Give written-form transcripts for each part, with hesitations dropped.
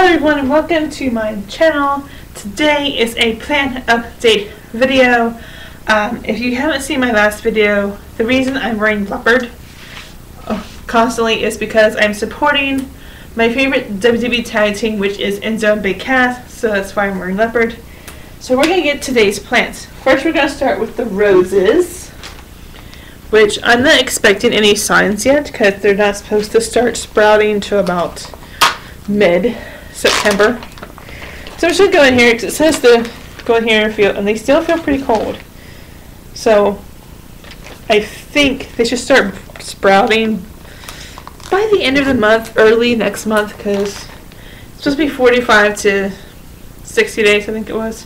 everyone and welcome to my channel. Today is a plant update video. If you haven't seen my last video, the reason I'm wearing leopard constantly is because I'm supporting my favorite WWE tag team, which is Enzo and Big Cass, so that's why I'm wearing leopard. So we're going to get today's plants. First we're going to start with the roses, which I'm not expecting any signs yet because they're not supposed to start sprouting until about mid-September. So I'm just going to go in here because it says to go in here and feel, and they still feel pretty cold. So I think they should start sprouting by the end of the month, early next month, because it's supposed to be 45 to 60 days, I think it was.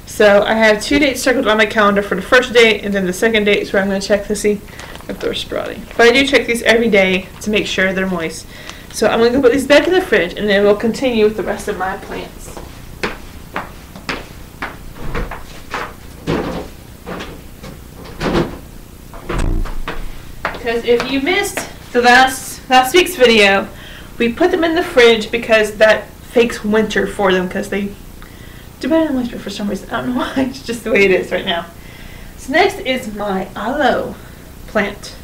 So I have 2 dates circled on my calendar for the first date, and then the second date is where I'm going to check to see if they're sprouting. But I do check these every day to make sure they're moist. So I'm going to go put these back in the fridge, and then we'll continue with the rest of my plants. Because if you missed the last week's video, we put them in the fridge because that fakes winter for them because they do better than moisture for some reason. I don't know why, it's just the way it is right now. So next is my aloe plant.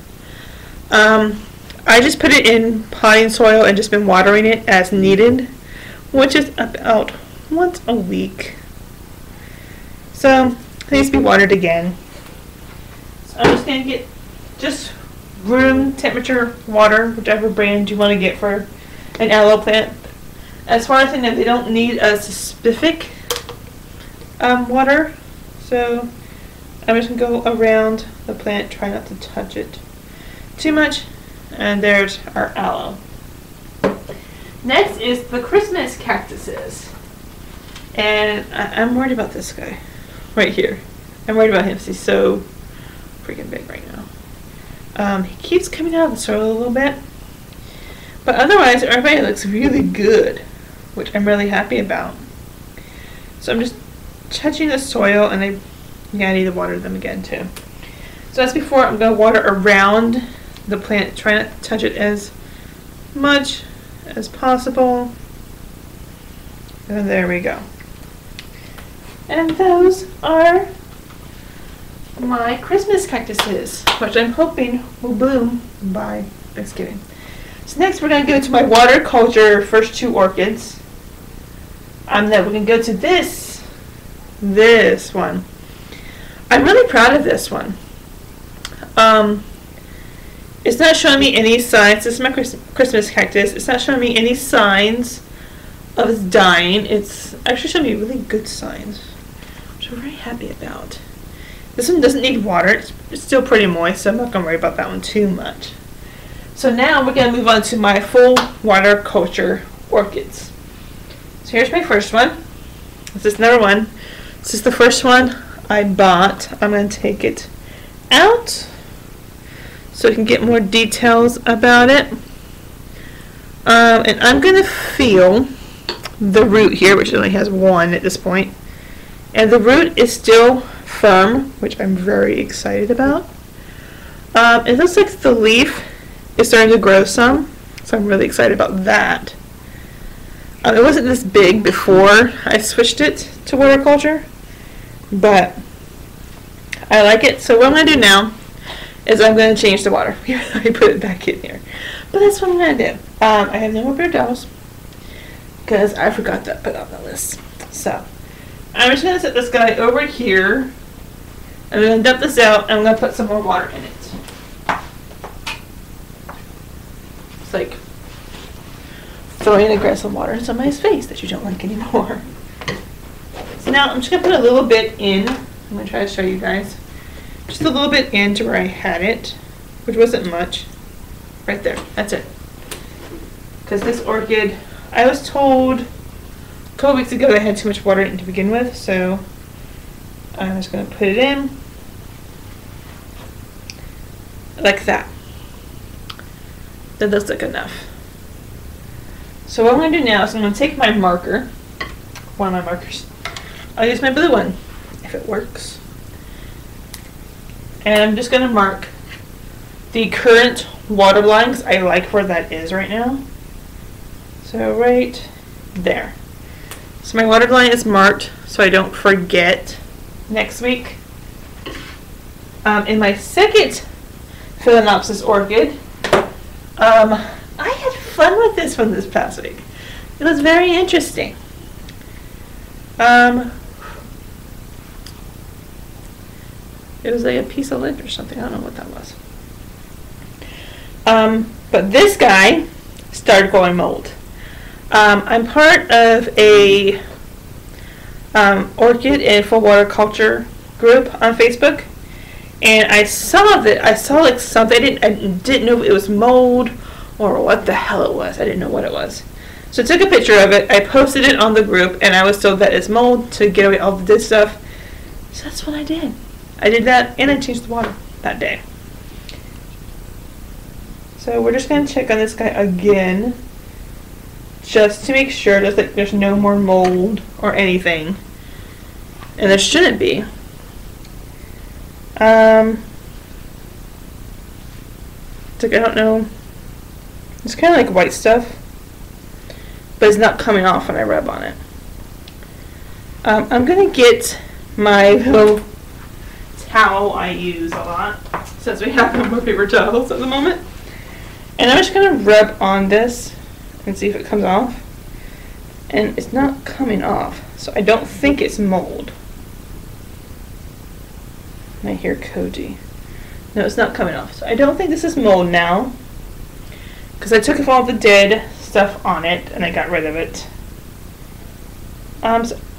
I just put it in potting soil and just been watering it as needed, which is about once a week. So it needs to be watered again. So I'm just going to get just room temperature water, whichever brand you want to get for an aloe plant. As far as I know, they don't need a specific water, so I'm just going to go around the plant, try not to touch it too much. And there's our aloe. Next is the Christmas cactuses. And I'm worried about this guy right here. I'm worried about him because he's so freaking big right now. He keeps coming out of the soil a little bit. But otherwise, everybody looks really good, which I'm really happy about. So I'm just touching the soil, and I need to water them again too. So as before, I'm going to water around the plant, try not to touch it as much as possible. And there we go. And those are my Christmas cactuses, which I'm hoping will bloom by Thanksgiving. So next we're going to go to my water culture first 2 orchids. Then we're going to go to this one. I'm really proud of this one. It's not showing me any signs. This is my Christmas cactus. It's not showing me any signs of its dying. It's actually showing me really good signs, which I'm very happy about. This one doesn't need water. It's still pretty moist, so I'm not going to worry about that one too much. So now we're going to move on to my full water culture orchids. So here's my first one. This is number 1. This is the first one I bought. I'm going to take it out so we can get more details about it. And I'm going to feel the root here, which only has 1 at this point. And the root is still firm, which I'm very excited about. It looks like the leaf is starting to grow some, so I'm really excited about that. It wasn't this big before I switched it to water culture, but I like it. So what I'm going to do now is I'm going to change the water. I put it back in here. But that's what I'm going to do. I have no more beer towels because I forgot to put on the list. So I'm just going to set this guy over here. I'm going to dump this out, and I'm going to put some more water in it. It's like throwing aggressive water into somebody's face that you don't like anymore. So now I'm just going to put a little bit in. I'm going to try to show you guys. Just a little bit into where I had it, which wasn't much. Right there. That's it. Because this orchid, I was told a couple weeks ago that I had too much water in to begin with, so I'm just going to put it in like that. That looks like enough. So what I'm going to do now is I'm going to take my marker, one of my markers. I'll use my blue one if it works. And I'm just going to mark the current water line because I like where that is right now. So right there. So my water line is marked so I don't forget next week. In my second Phalaenopsis orchid, I had fun with this one this past week. It was very interesting. It was like a piece of lint or something. I don't know what that was. But this guy started growing mold. I'm part of a orchid and full water culture group on Facebook, and I saw that like something. I didn't know if it was mold or what the hell it was. I didn't know what it was. So I took a picture of it. I posted it on the group, and I was told that it's mold to get away all the dead stuff. So that's what I did. I did that, and I changed the water that day. So we're just going to check on this guy again, just to make sure there's no more mold or anything. And there shouldn't be. It's like, I don't know. It's kind of like white stuff, but it's not coming off when I rub on it. I'm going to get my little towel I use a lot, since we have no more paper towels at the moment. And I'm just going to rub on this and see if it comes off. And it's not coming off, so I don't think it's mold. I hear Koji. No, it's not coming off. So I don't think this is mold now, because I took off all the dead stuff on it and I got rid of it.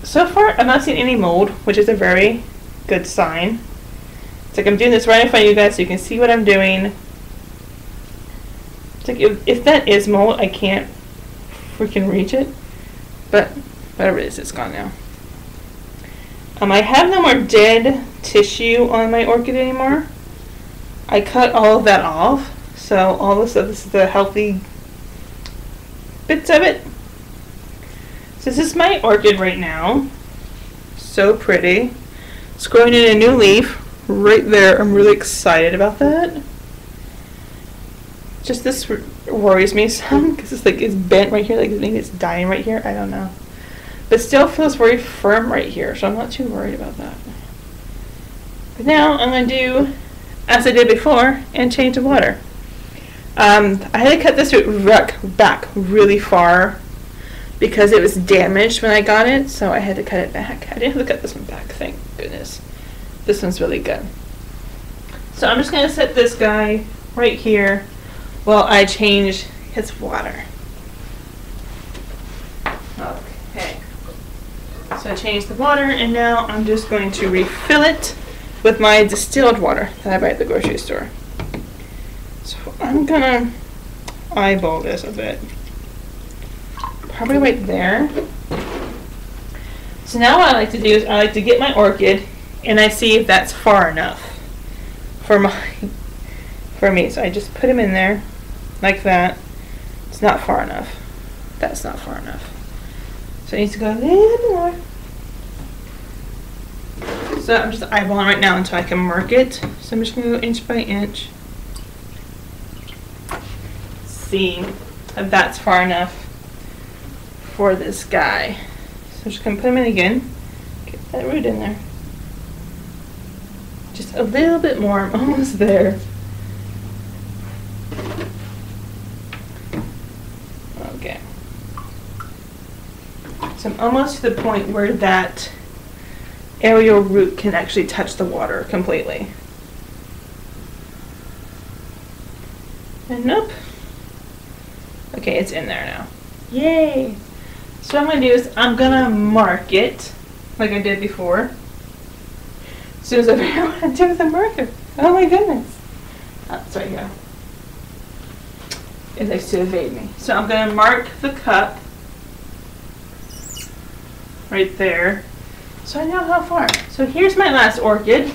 So far I'm not seeing any mold, which is a very good sign. It's like I'm doing this right in front of you guys so you can see what I'm doing. It's like if that is mold, I can't freaking reach it, but whatever it is, it's gone now. I have no more dead tissue on my orchid anymore. I cut all of that off, so all this stuff, this is the healthy bits of it. So this is my orchid right now. So pretty. It's growing in a new leaf right there. I'm really excited about that. Just this worries me some, because it's like it's bent right here, like maybe it's dying right here. I don't know. But still feels very firm right here, so I'm not too worried about that. But now I'm going to do as I did before and change the water. I had to cut this root back really far because it was damaged when I got it, so I had to cut it back. I didn't have to cut this one back, thank goodness. This one's really good. So I'm just going to set this guy right here while I change his water. Okay. So I changed the water, and now I'm just going to refill it with my distilled water that I buy at the grocery store. So I'm gonna eyeball this a bit. Probably right there. So now what I like to do is I like to get my orchid and I see if that's far enough for me. So I just put him in there like that. It's not far enough. That's not far enough. So it needs to go a little bit more. So I'm just eyeballing right now until I can mark it. So I'm just going to go inch by inch. See if that's far enough for this guy. So I'm just going to put him in again. Get that root in there. Just a little bit more. I'm almost there. Okay. So I'm almost to the point where that aerial root can actually touch the water completely. And nope. Okay, it's in there now. Yay! So what I'm going to do is I'm going to mark it like I did before. As soon as I figure out what to do with the marker. Oh my goodness. Oh, it's right here. It likes to evade me. So I'm going to mark the cup right there. So I know how far. So here's my last orchid,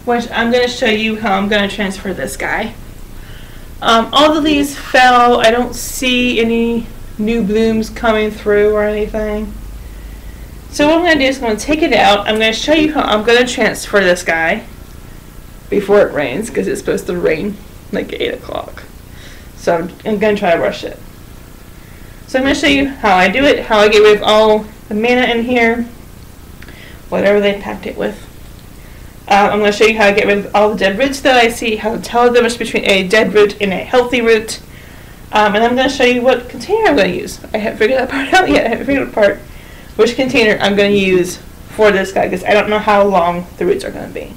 which I'm going to show you how I'm going to transfer this guy. All the leaves fell. I don't see any new blooms coming through or anything. So what I'm going to do is I'm going to take it out. I'm going to show you how I'm going to transfer this guy before it rains, because it's supposed to rain like 8 o'clock. So I'm going to try to rush it. So I'm going to show you how I do it, how I get rid of all the manna in here, whatever they packed it with. I'm going to show you how I get rid of all the dead roots that I see, how to tell the difference between a dead root and a healthy root. And I'm going to show you what container I'm going to use. I haven't figured that part out yet. I haven't figured out which container I'm going to use for this guy, because I don't know how long the roots are going to be.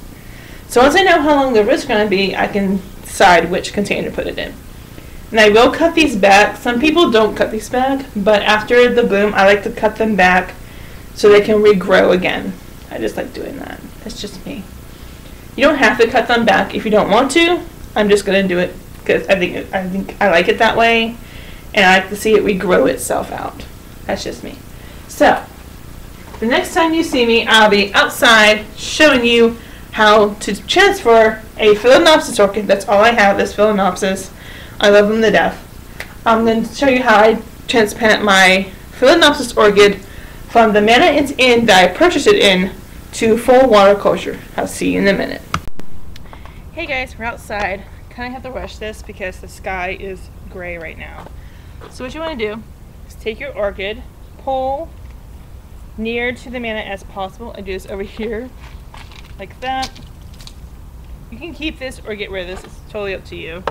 So once I know how long the roots are going to be, I can decide which container to put it in. And I will cut these back. Some people don't cut these back, but after the bloom, I like to cut them back so they can regrow again. I just like doing that. That's just me. You don't have to cut them back if you don't want to. I'm just going to do it because I think I like it that way, and I like to see it regrow itself out. That's just me. So, the next time you see me, I'll be outside showing you how to transfer a Phalaenopsis orchid. That's all I have is Phalaenopsis. I love them to death. I'm going to show you how I transplant my Phalaenopsis orchid from the manna it's in that I purchased it in to full water culture. I'll see you in a minute. Hey guys, we're outside. Kind of have to rush this because the sky is gray right now. So what you want to do is take your orchid, pull near to the manna as possible. I do this over here, like that. You can keep this or get rid of this. It's totally up to you.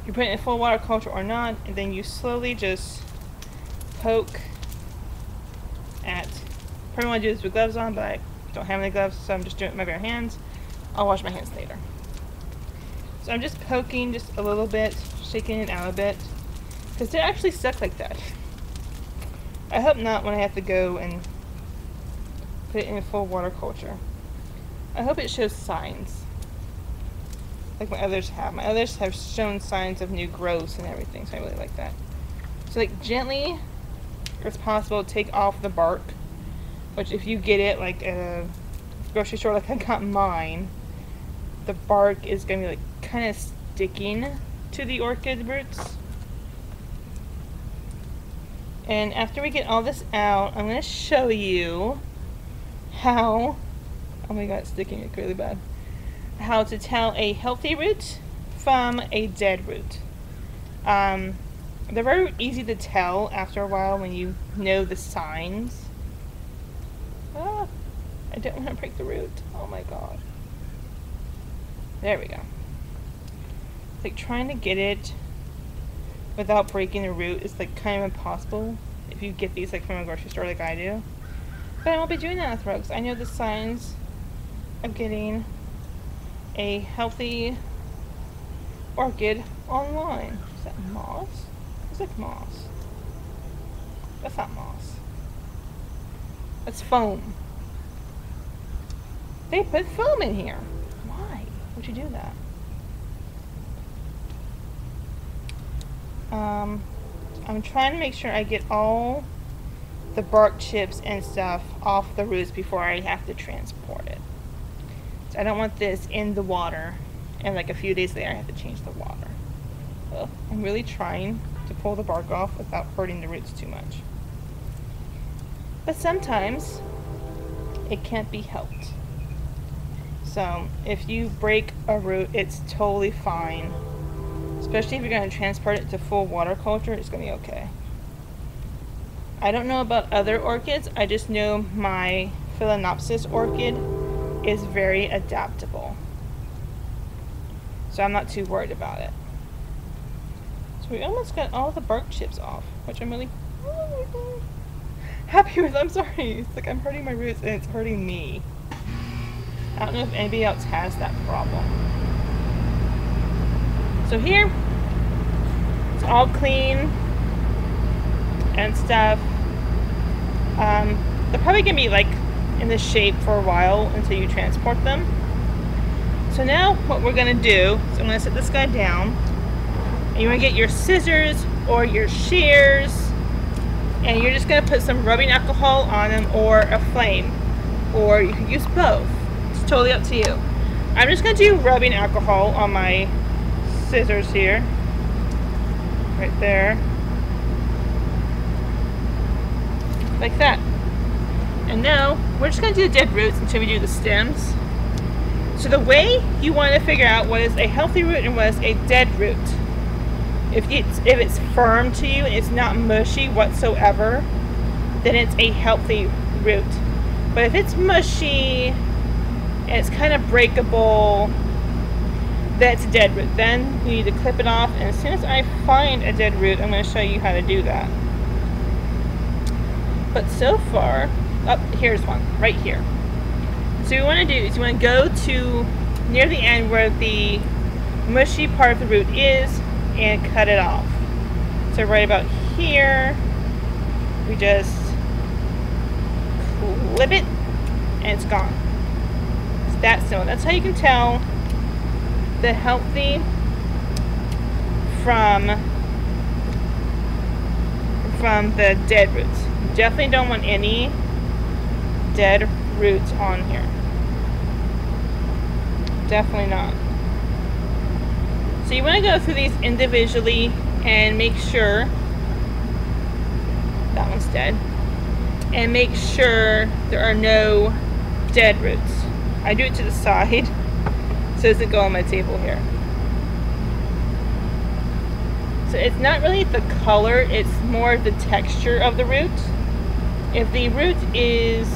You put it in full water culture or not, and then you slowly just poke at. Probably want to do this with gloves on, but I don't have any gloves, so I'm just doing it with my bare hands. I'll wash my hands later. So I'm just poking just a little bit, shaking it out a bit, because they're actually stuck like that. I hope not when I have to go and put it in full water culture. I hope it shows signs, like my others have. My others have shown signs of new growths and everything, so I really like that. So like gently, as possible, take off the bark, which if you get it like a grocery store like I got mine, the bark is going to be like kind of sticking to the orchid roots. And after we get all this out, I'm going to show you how, oh my god, it's sticking it really bad, how to tell a healthy root from a dead root. They're very easy to tell after a while when you know the signs. Ah, I don't want to break the root. Oh my god. There we go. It's like trying to get it without breaking the root is like kind of impossible if you get these like from a grocery store like I do. But I won't be doing that with rugs. I know the signs of getting a healthy orchid online. Is that moss? It's like moss. That's not moss. That's foam. They put foam in here. Why would you do that? I'm trying to make sure I get all the bark chips and stuff off the roots before I have to transport it. So I don't want this in the water and like a few days later I have to change the water. Ugh, I'm really trying to pull the bark off without hurting the roots too much. But sometimes it can't be helped. So if you break a root, it's totally fine. Especially if you're going to transport it to full water culture, it's going to be okay. I don't know about other orchids, I just know my Phalaenopsis orchid is very adaptable. So I'm not too worried about it. So we almost got all the bark chips off, which I'm really happy with. I'm sorry, it's like I'm hurting my roots and it's hurting me. I don't know if anybody else has that problem. So here, it's all clean and stuff. They're probably gonna be like in this shape for a while until you transport them. So now what we're gonna do is I'm gonna set this guy down, and you wanna get your scissors or your shears, and you're just gonna put some rubbing alcohol on them or a flame, or you can use both. It's totally up to you. I'm just gonna do rubbing alcohol on my scissors here, right there, like that. And now we're just going to do the dead roots until we do the stems. So the way you want to figure out what is a healthy root and what is a dead root If it's firm to you and it's not mushy whatsoever, then it's a healthy root. But if it's mushy and it's kind of breakable, that's a dead root. Then you need to clip it off, and as soon as I find a dead root, I'm going to show you how to do that. But so far, oh, here's one right here. So what you want to do is you want to go to near the end where the mushy part of the root is and cut it off. So right about here, we just clip it and it's gone. It's that simple. That's how you can tell the healthy from the dead roots. You definitely don't want any dead roots on here. Definitely not. So you want to go through these individually and make sure that one's dead, and make sure there are no dead roots. I do it to the side so it doesn't go on my table here. So it's not really the color, it's more the texture of the root. If the root is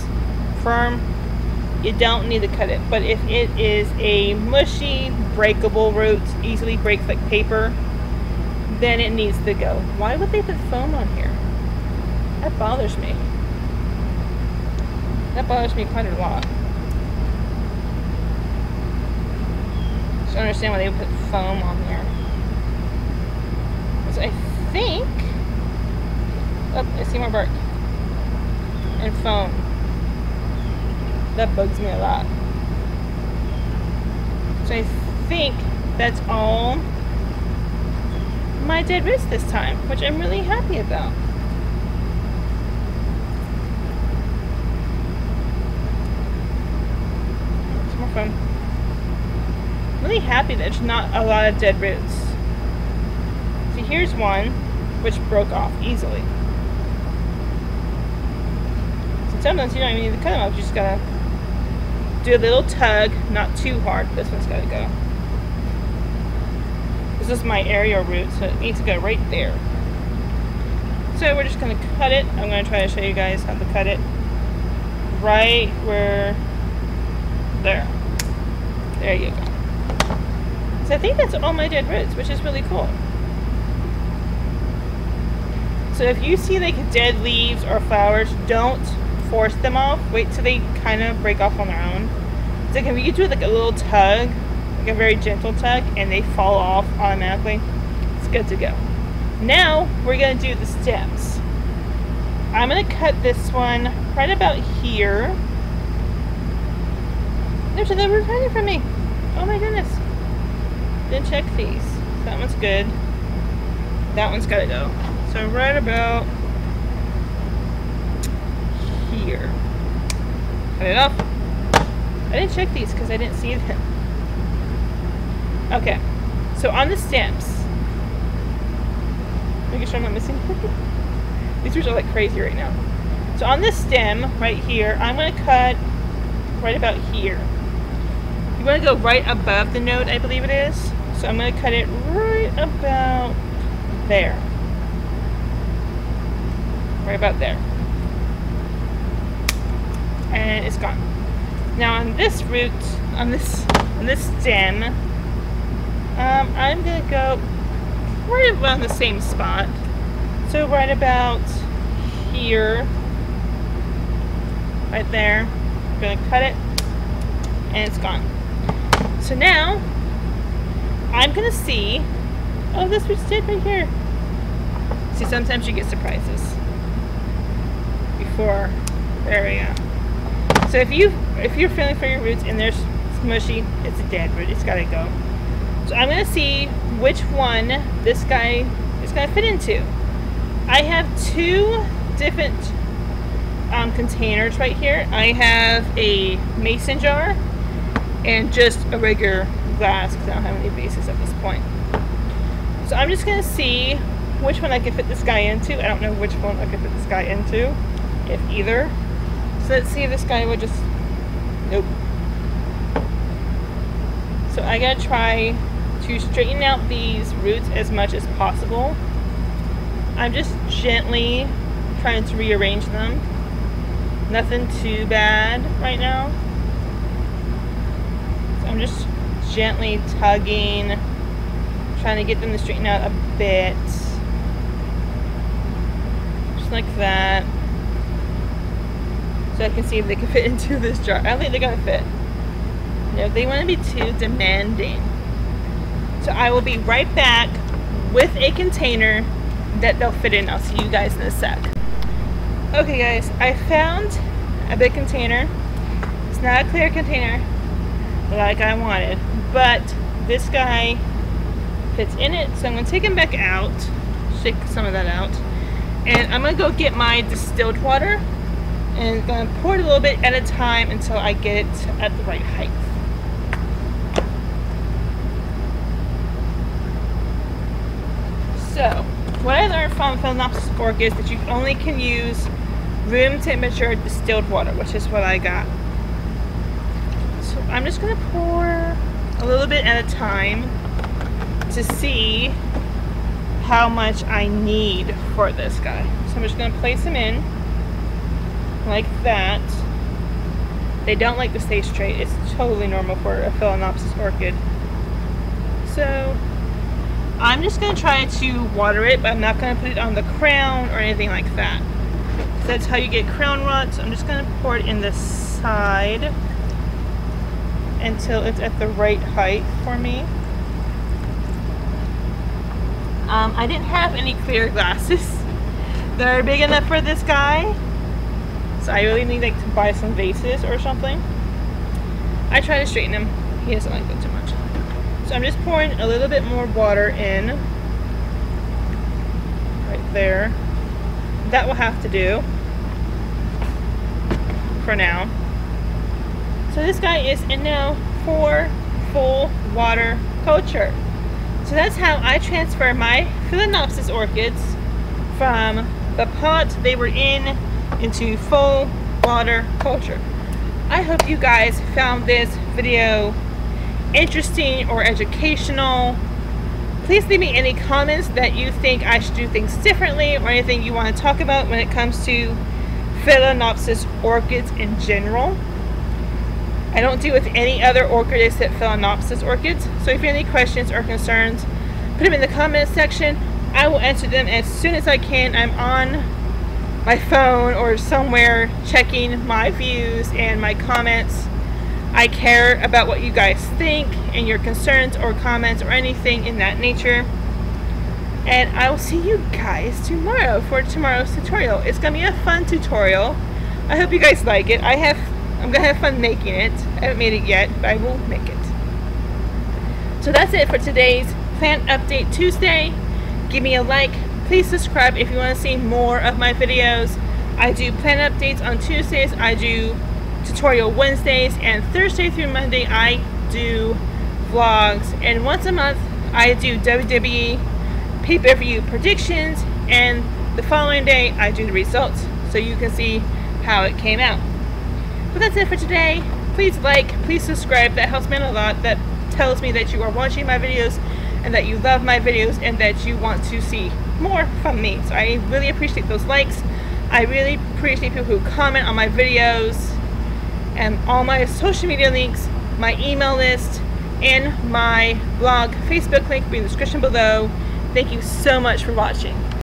firm, you don't need to cut it. But if it is a mushy, breakable root, easily breaks like paper, then it needs to go. Why would they put foam on here? That bothers me. That bothers me quite a lot. I don't understand why they would put foam on here. So I think, oh, I see more bark and foam. That bugs me a lot. So I think that's all my dead roots this time, which I'm really happy about. Some more foam. Really happy that there's not a lot of dead roots. See, here's one which broke off easily. So sometimes you don't even need to cut them off, you just gotta do a little tug, not too hard. This one's gotta go. This is my aerial root, so it needs to go right there. So we're just gonna cut it. I'm gonna try to show you guys how to cut it. Right where, there. There you go. So I think that's all my dead roots, which is really cool. So if you see like dead leaves or flowers, don't force them off. Wait till they kind of break off on their own. So if you do like a little tug, like a very gentle tug, and they fall off automatically, it's good to go. Now we're going to do the stems. I'm going to cut this one right about here. There's another root hiding from me. Oh my goodness. Then check these. That one's good. That one's got to go. So right about here. Cut it off. I didn't check these because I didn't see them. Okay. So on the stems, making sure I'm not missing. These roots are like crazy right now. So on this stem right here, I'm going to cut right about here. You want to go right above the node, I believe it is. So I'm going to cut it right about there. Right about there. And it's gone. Now on this root, on this stem, I'm going to go right around the same spot. So right about here, right there. I'm going to cut it, and it's gone. So now, I'm going to see, oh, this root's dead right here. See, sometimes you get surprises. Before, there we go. So if you're feeling for your roots and they're smushy, it's a dead root, it's got to go. So I'm going to see which one this guy is going to fit into. I have two different containers right here. I have a mason jar and just a regular glass because I don't have any vases at this point. So I'm just going to see which one I can fit this guy into. I don't know which one I can fit this guy into, if either. So let's see if this guy would just, nope. So I gotta try to straighten out these roots as much as possible. I'm just gently trying to rearrange them. Nothing too bad right now. So I'm just gently tugging, trying to get them to straighten out a bit. Just like that. So I can see if they can fit into this jar. I don't think they're gonna fit. No, they want to be too demanding. So I will be right back with a container that they'll fit in. I'll see you guys in a sec. Okay guys, I found a big container. It's not a clear container like I wanted, but this guy fits in it. So I'm going to take him back out, shake some of that out, and I'm going to go get my distilled water and I'm going to pour it a little bit at a time until I get it at the right height. So, what I learned from Phalaenopsis orchids is that you only can use room temperature distilled water, which is what I got. So I'm just going to pour a little bit at a time to see how much I need for this guy. So I'm just going to place him in like that. They don't like to stay straight. It's totally normal for a Phalaenopsis orchid. So I'm just going to try to water it, but I'm not going to put it on the crown or anything like that. So that's how you get crown rot. So I'm just going to pour it in the side until it's at the right height for me. I didn't have any clear glasses that are big enough for this guy. So I really need to buy some vases or something. I try to straighten him. He doesn't like that too much. So I'm just pouring a little bit more water in. Right there. That will have to do for now. So this guy is in now for full water culture. So that's how I transfer my Phalaenopsis orchids from the pot they were in into full water culture. I hope you guys found this video interesting or educational. Please leave me any comments that you think I should do things differently or anything you want to talk about when it comes to Phalaenopsis orchids in general. I don't deal with any other orchid except Phalaenopsis orchids, so if you have any questions or concerns, put them in the comments section. I will answer them as soon as I can. I'm on my phone or somewhere checking my views and my comments. I care about what you guys think and your concerns or comments or anything in that nature. And I will see you guys tomorrow for tomorrow's tutorial. It's going to be a fun tutorial. I hope you guys like it. I'm going to have fun making it. I haven't made it yet, but I will make it. So that's it for today's Plant Update Tuesday. Give me a like. Please subscribe if you want to see more of my videos. I do plant updates on Tuesdays. I do tutorial Wednesdays, and Thursday through Monday I do vlogs, and once a month I do WWE pay-per-view predictions, and the following day I do the results so you can see how it came out. But that's it for today. Please like, please subscribe. That helps me a lot. That tells me that you are watching my videos and that you love my videos and that you want to see more from me. So I really appreciate those likes. I really appreciate people who comment on my videos, and all my social media links, my email list, and my blog Facebook link will be in the description below. Thank you so much for watching.